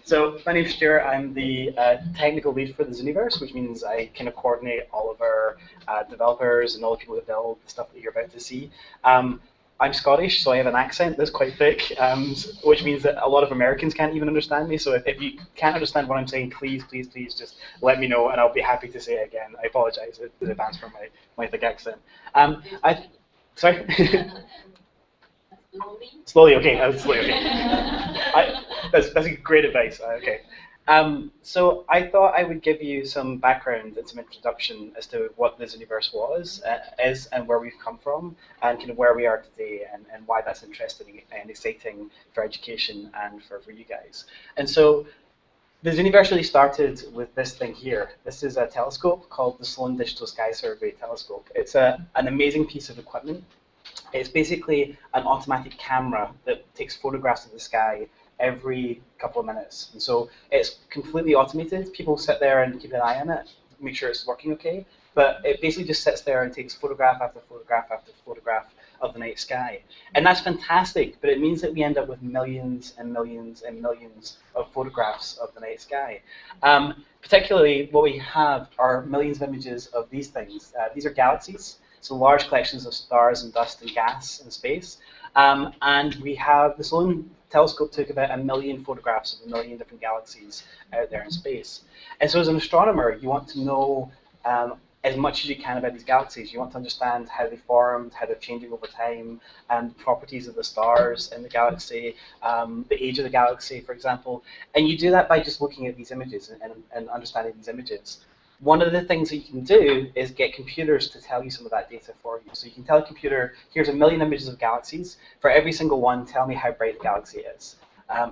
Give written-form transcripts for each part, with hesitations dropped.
So my name's Stuart. I'm the technical lead for the Zooniverse, which means I kind of coordinate all of our developers and all the people who build the stuff that you're about to see. I'm Scottish, so I have an accent that's quite thick, which means that a lot of Americans can't even understand me. So if you can't understand what I'm saying, please just let me know, and I'll be happy to say it again. I apologize in advance for my thick accent. Sorry? Slowly, okay. Slowly, okay. That's great advice. Okay. So I thought I would give you some background and some introduction as to what the Zooniverse is, and where we've come from, and kind of where we are today, and why that's interesting and exciting for education and for you guys. And so the Zooniverse really started with this thing here. This is a telescope called the Sloan Digital Sky Survey Telescope. It's an amazing piece of equipment. It's basically an automatic camera that takes photographs of the sky every couple of minutes. And so it's completely automated. People sit there and keep an eye on it, make sure it's working okay. But it basically just sits there and takes photograph after photograph after photograph of the night sky. And that's fantastic, but it means that we end up with millions and millions and millions of photographs of the night sky. Particularly, what we have are millions of images of these things. These are galaxies. So large collections of stars and dust and gas in space. And we have the Sloan telescope took about 1 million photographs of 1 million different galaxies out there in space. And so as an astronomer, you want to know as much as you can about these galaxies. You want to understand how they formed, how they're changing over time, and the properties of the stars in the galaxy, the age of the galaxy, for example. And you do that by just looking at these images and understanding these images. One of the things that you can do is get computers to tell you some of that data for you. So you can tell a computer, here's 1 million images of galaxies. For every single one, tell me how bright the galaxy is.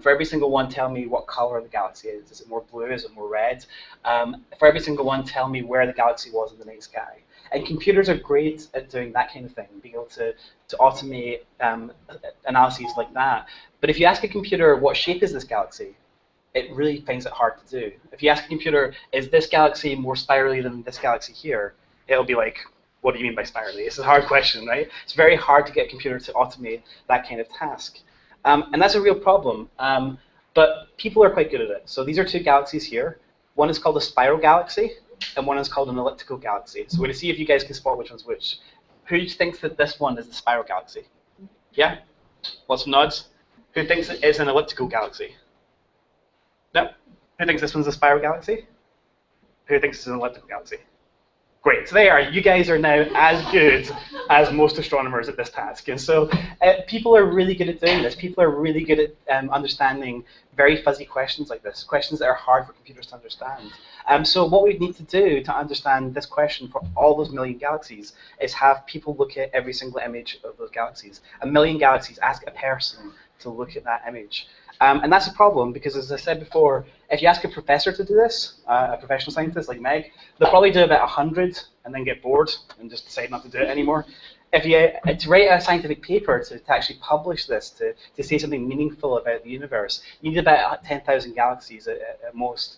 For every single one, tell me what color the galaxy is. Is it more blue? Is it more red? For every single one, tell me where the galaxy was in the night sky. And computers are great at doing that kind of thing, being able to automate analyses like that. But if you ask a computer, what shape is this galaxy? It really finds it hard to do. If you ask a computer, is this galaxy more spirally than this galaxy here? It'll be like, what do you mean by spirally? It's a hard question, right? It's very hard to get a computer to automate that kind of task. And that's a real problem. But people are quite good at it. So these are two galaxies here. One is called a spiral galaxy, and one is called an elliptical galaxy. So we're going to see if you guys can spot which one's which. Who thinks that this one is the spiral galaxy? Yeah? Lots of nods. Who thinks it is an elliptical galaxy? No? Who thinks this one's a spiral galaxy? Who thinks it's an elliptical galaxy? Great, so there you are. You guys are now as good as most astronomers at this task. And so people are really good at doing this. People are really good at understanding very fuzzy questions like this, questions that are hard for computers to understand. So what we need to do to understand this question for all those million galaxies is have people look at every single image of those galaxies. 1 million galaxies, ask a person to look at that image. And that's a problem because, as I said before, if you ask a professor to do this, a professional scientist like Meg, they'll probably do about 100 and then get bored and just decide not to do it anymore. If you to write a scientific paper to actually publish this, to say something meaningful about the universe, you need about 10,000 galaxies at most.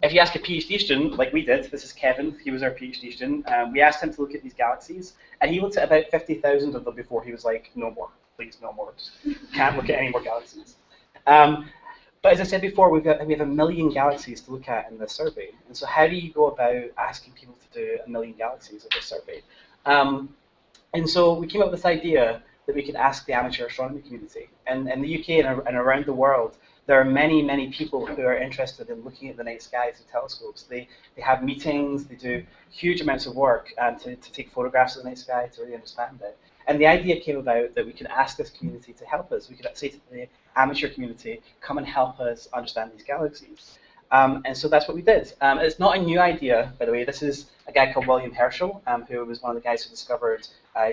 If you ask a PhD student, like we did, this is Kevin, he was our PhD student, we asked him to look at these galaxies, and he looked at about 50,000 of them before he was like, no more, please, no more. Just can't look at any more galaxies. But as I said before, we have 1 million galaxies to look at in this survey. And so how do you go about asking people to do 1 million galaxies of this survey? And so we came up with this idea that we could ask the amateur astronomy community. And in the UK and around the world, there are many, many people who are interested in looking at the night sky through telescopes. They have meetings, they do huge amounts of work to take photographs of the night sky to really understand it. And the idea came about that we could ask this community to help us. We could say to the amateur community, come and help us understand these galaxies. And so that's what we did. It's not a new idea, by the way. This is a guy called William Herschel, who was one of the guys who discovered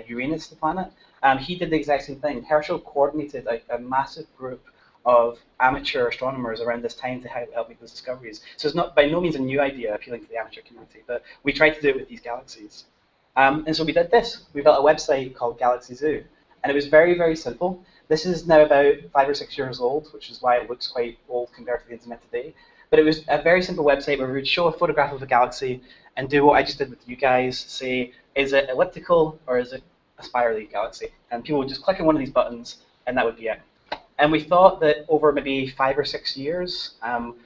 Uranus, the planet. He did the exact same thing. Herschel coordinated a massive group of amateur astronomers around this time to help make those discoveries. So it's not by no means a new idea appealing to the amateur community, but we tried to do it with these galaxies. And so we did this. We built a website called Galaxy Zoo. And it was very, very simple. This is now about 5 or 6 years old, which is why it looks quite old compared to the internet today. But it was a very simple website where we would show a photograph of a galaxy and do what I just did with you guys, say, is it elliptical or is it a spirally galaxy? And people would just click on one of these buttons and that would be it. And we thought that over maybe 5 or 6 years,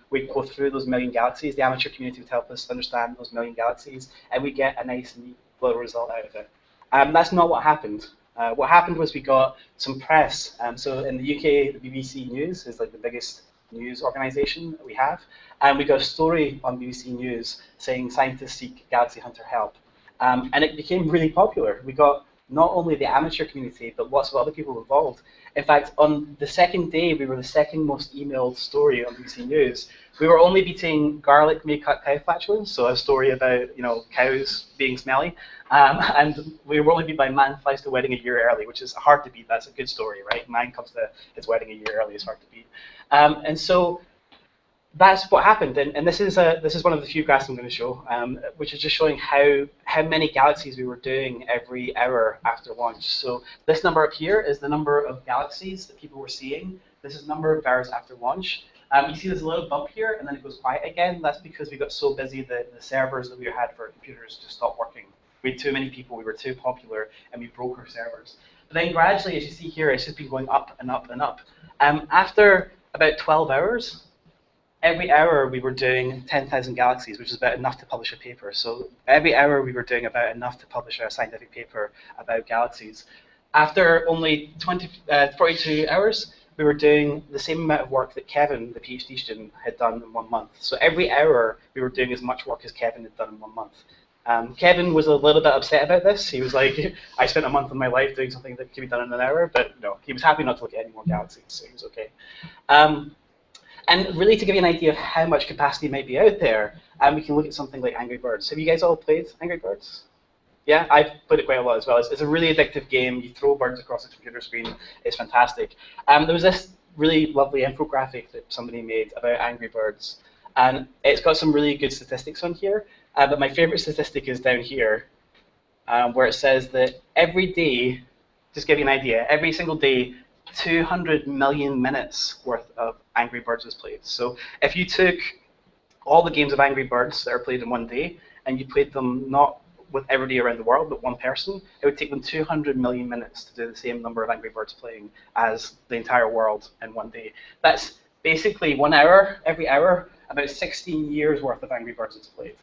we'd go through those million galaxies. The amateur community would help us understand those million galaxies, and we get a nice, neat little result out of it. That's not what happened. What happened was we got some press. So in the UK, the BBC News is like the biggest news organisation that we have, and we got a story on BBC News saying scientists seek galaxy hunter help, and it became really popular. We got not only the amateur community, but lots of other people involved. In fact, on the second day, we were the second most emailed story on BBC News. We were only beating garlic may cut cow flatulence, so a story about cows being smelly, and we were only beat by man flies to wedding a year early, which is hard to beat. That's a good story, right? Man comes to his wedding a year early is hard to beat, and so that's what happened, and this is one of the few graphs I'm going to show, which is just showing how many galaxies we were doing every hour after launch. So this number up here is the number of galaxies that people were seeing. This is the number of hours after launch. You see there's a little bump here, and then it goes quiet again. That's because we got so busy that the servers that we had for our computers just stopped working. We had too many people, we were too popular, and we broke our servers. But then gradually, as you see here, it's just been going up and up and up. After about 12 hours, every hour we were doing 10,000 galaxies, which is about enough to publish a paper. So every hour we were doing about enough to publish a scientific paper about galaxies. After only 42 hours, we were doing the same amount of work that Kevin, the PhD student, had done in 1 month. So every hour we were doing as much work as Kevin had done in 1 month. Kevin was a little bit upset about this. He was like, I spent a month of my life doing something that could be done in an hour, but no, he was happy not to look at any more galaxies, so he was okay. And really, to give you an idea of how much capacity might be out there, we can look at something like Angry Birds. Have you guys all played Angry Birds? Yeah, I've played it quite a lot as well. It's a really addictive game. You throw birds across the computer screen. It's fantastic. There was this really lovely infographic that somebody made about Angry Birds, and it's got some really good statistics on here. But my favorite statistic is down here, where it says that every day, just to give you an idea, every single day, 200 million minutes worth of Angry Birds was played. So if you took all the games of Angry Birds that are played in one day, and you played them not with everybody around the world, but one person, it would take them 200 million minutes to do the same number of Angry Birds playing as the entire world in one day. That's basically 1 hour, every hour, about 16 years worth of Angry Birds is played,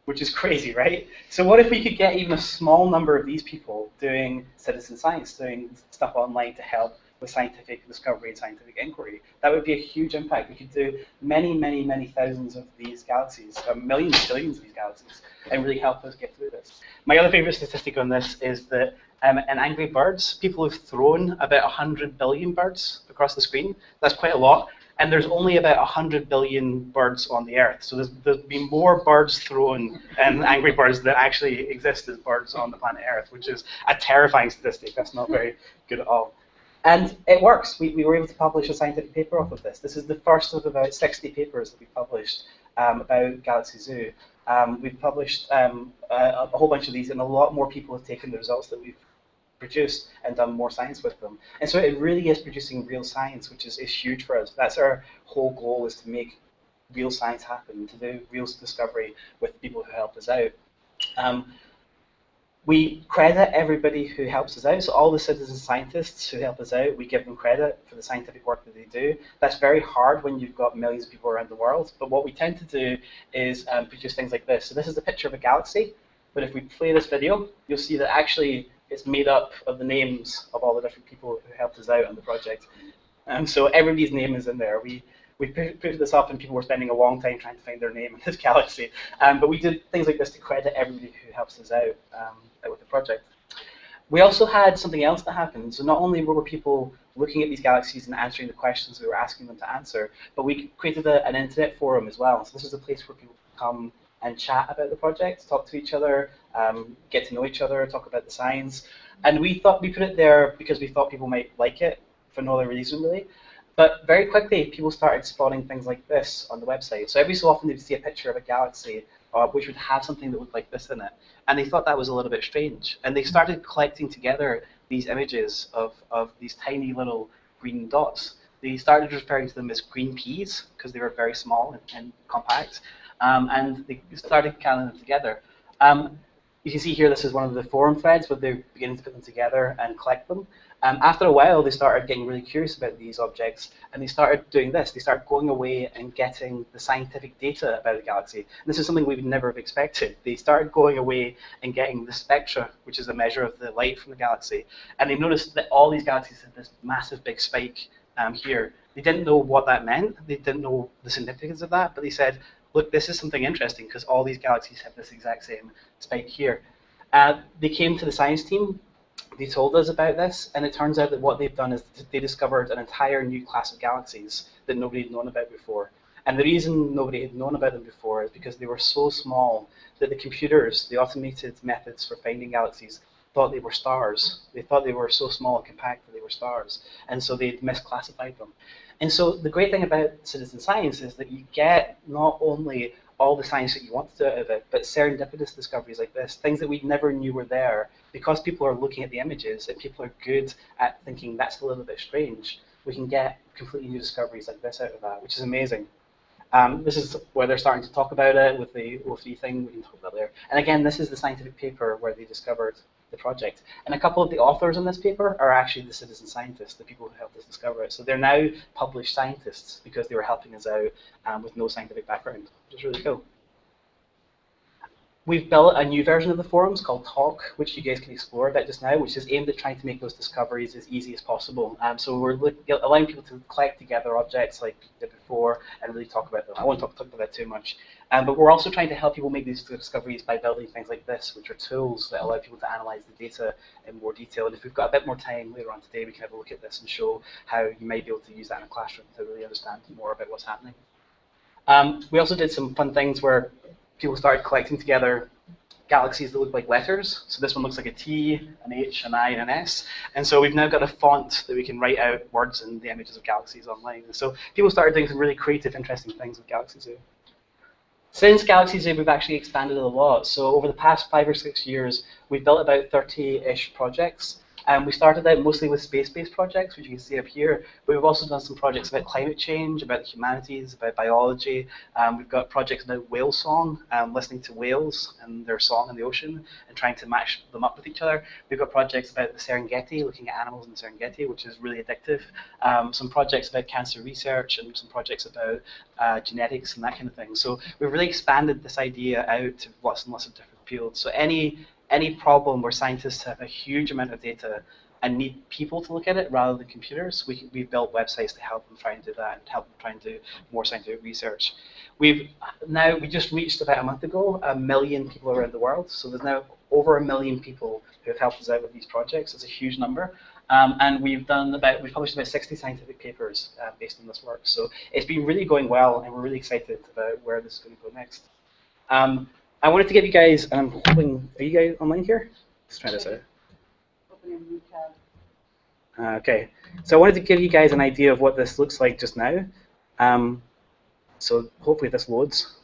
which is crazy, right? So what if we could get even a small number of these people doing citizen science, doing stuff online to help with scientific discovery and scientific inquiry? That would be a huge impact. We could do many, many, many thousands of these galaxies, millions, billions of these galaxies, and really help us get through this. My other favorite statistic on this is that in Angry Birds, people have thrown about 100 billion birds across the screen. That's quite a lot. And there's only about 100 billion birds on the Earth. So there's been more birds thrown in Angry Birds than actually exist as birds on the planet Earth, which is a terrifying statistic. That's not very good at all. And it works. We were able to publish a scientific paper off of this. This is the first of about 60 papers that we published about Galaxy Zoo. We've published a whole bunch of these, and a lot more people have taken the results that we've produced and done more science with them. And so it really is producing real science, which is huge for us. That's our whole goal, is to make real science happen, to do real discovery with people who help us out. We credit everybody who helps us out, so all the citizen scientists who help us out, we give them credit for the scientific work that they do. That's very hard when you've got millions of people around the world, but what we tend to do is produce things like this. So this is a picture of a galaxy, but if we play this video, you'll see that actually it's made up of the names of all the different people who helped us out on the project. And so everybody's name is in there. We put this up and people were spending a long time trying to find their name in this galaxy. But we did things like this to credit everybody who helps us out with the project. We also had something else that happened. So not only were people looking at these galaxies and answering the questions we were asking them to answer, but we created an internet forum as well. So this is a place where people come and chat about the project, talk to each other, get to know each other, talk about the science. And we put it there because we thought people might like it for no other reason really. But very quickly, people started spotting things like this on the website. So every so often they'd see a picture of a galaxy which would have something that looked like this in it. And they thought that was a little bit strange. And they started collecting together these images of these tiny little green dots. They started referring to them as green peas because they were very small and compact. And they started counting them together. You can see here this is one of the forum threads where they're beginning to put them together and collect them. After a while, they started getting really curious about these objects, and they started doing this. They started going away and getting the scientific data about the galaxy. And this is something we would never have expected. They started going away and getting the spectra, which is a measure of the light from the galaxy. And they noticed that all these galaxies had this massive big spike here. They didn't know what that meant. They didn't know the significance of that, but they said, look, this is something interesting because all these galaxies have this exact same spike here. They came to the science team, they told us about this, and it turns out that what they've done is they discovered an entire new class of galaxies that nobody had known about before. And the reason nobody had known about them before is because they were so small that the computers, the automated methods for finding galaxies, thought they were stars. They thought they were so small and compact that they were stars, and so they'd misclassified them. And so the great thing about citizen science is that you get not only all the science that you want to do out of it, but serendipitous discoveries like this, things that we never knew were there, because people are looking at the images and people are good at thinking that's a little bit strange, we can get completely new discoveries like this out of that, which is amazing. This is where they're starting to talk about it with the O3 thing, we can talk about there. And again, this is the scientific paper where they discovered the project. And a couple of the authors on this paper are actually the citizen scientists, the people who helped us discover it. So they're now published scientists because they were helping us out with no scientific background, which is really cool. We've built a new version of the forums called Talk, which you guys can explore a bit just now, which is aimed at trying to make those discoveries as easy as possible. So we're allowing people to collect together objects like we did before and really talk about them. I won't talk about that too much. But we're also trying to help people make these discoveries by building things like this, which are tools that allow people to analyze the data in more detail. And if we've got a bit more time later on today, we can have a look at this and show how you might be able to use that in a classroom to really understand more about what's happening. We also did some fun things where people started collecting together galaxies that look like letters. So this one looks like a T, an H, an I, and an S. And so we've now got a font that we can write out words and the images of galaxies online. And so people started doing some really creative, interesting things with Galaxy Zoo. Since Galaxy Zoo, we've actually expanded a lot. So over the past 5 or 6 years, we've built about 30-ish projects. We started out mostly with space-based projects, which you can see up here, but we've also done some projects about climate change, about the humanities, about biology. We've got projects about whale song, listening to whales and their song in the ocean and trying to match them up with each other. We've got projects about the Serengeti, looking at animals in the Serengeti, which is really addictive. Some projects about cancer research and some projects about genetics and that kind of thing. So we've really expanded this idea out to lots and lots of different fields. So any problem where scientists have a huge amount of data and need people to look at it rather than computers, we've built websites to help them try and do that and help them try and do more scientific research. We just reached about a month ago 1 million people around the world, so there's now over 1 million people who have helped us out with these projects. It's a huge number. And we've published about 60 scientific papers based on this work. So it's been really going well, and we're really excited about where this is going to go next. I wanted to give you guys, and I'm hoping, are you guys online here? Let's try this out. Okay, so I wanted to give you guys an idea of what this looks like just now. So hopefully this loads.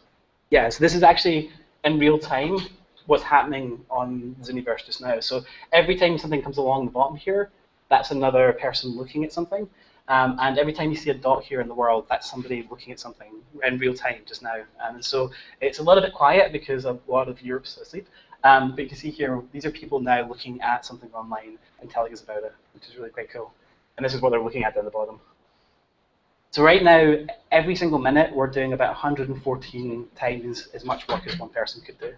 Yeah, so this is actually in real time what's happening on Zooniverse just now. So every time something comes along the bottom here, that's another person looking at something. And every time you see a dot here in the world, that's somebody looking at something in real time just now. And so it's a little bit quiet because a lot of Europe's asleep. But you can see here, these are people now looking at something online and telling us about it, which is really quite cool. And this is what they're looking at down the bottom. So right now, every single minute, we're doing about 114 times as much work as one person could do,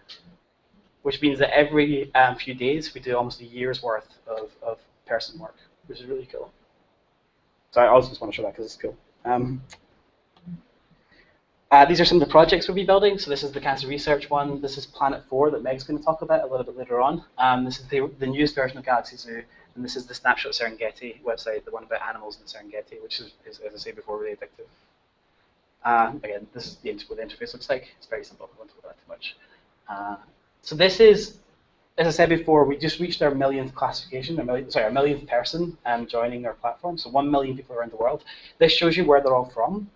which means that every few days, we do almost a year's worth of person work, which is really cool. So I also just want to show that because it's cool. These are some of the projects we'll be building. So this is the cancer research one. This is Planet 4 that Meg's going to talk about a little bit later on. This is the newest version of Galaxy Zoo. And this is the Snapshot Serengeti website, the one about animals in the Serengeti, which is, as I said before, really addictive. Again, this is what the interface looks like. It's very simple. I won't talk about that too much. So this is, as I said before, we just reached our millionth classification, our millionth person joining our platform. So 1 million people around the world. This shows you where they're all from.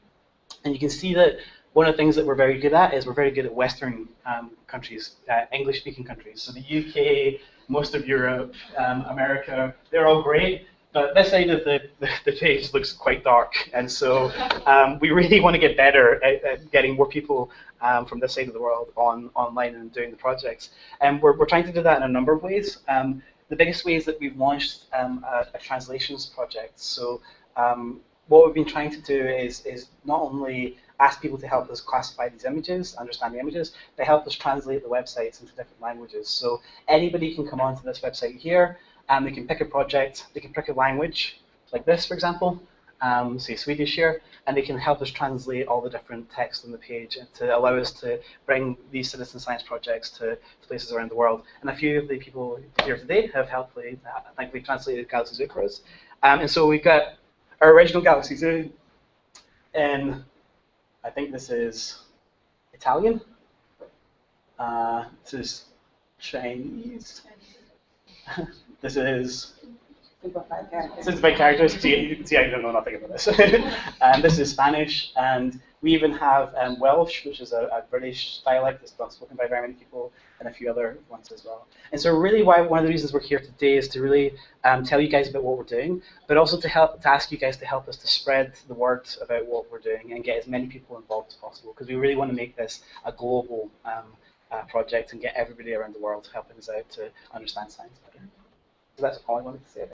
And you can see that one of the things that we're very good at is we're very good at Western countries, English-speaking countries. So the UK, most of Europe, America, they're all great. But this side of the page looks quite dark. And so we really want to get better at getting more people from this side of the world online and doing the projects. And we're trying to do that in a number of ways. the biggest way is that we've launched a translations project. So what we've been trying to do is not only ask people to help us classify these images, understand the images, but help us translate the websites into different languages. So anybody can come onto this website here, and they can pick a project, they can pick a language, like this, for example, say Swedish here, and they can help us translate all the different text on the page to allow us to bring these citizen science projects to places around the world. And a few of the people here today have helpfully, thankfully, translated Galaxy Zoo for us. And so we've got our original Galaxy Zoo in, I think this is Italian. This is Chinese. This is simplified characters. See, you can see I don't know nothing about this. And this is Spanish, and we even have Welsh, which is a British dialect that's not spoken by very many people, and a few other ones as well. And so really one of the reasons we're here today is to really tell you guys about what we're doing, but also to ask you guys to help us to spread the word about what we're doing and get as many people involved as possible, because we really want to make this a global project and get everybody around the world helping us out to understand science better. So that's all I wanted to say about it.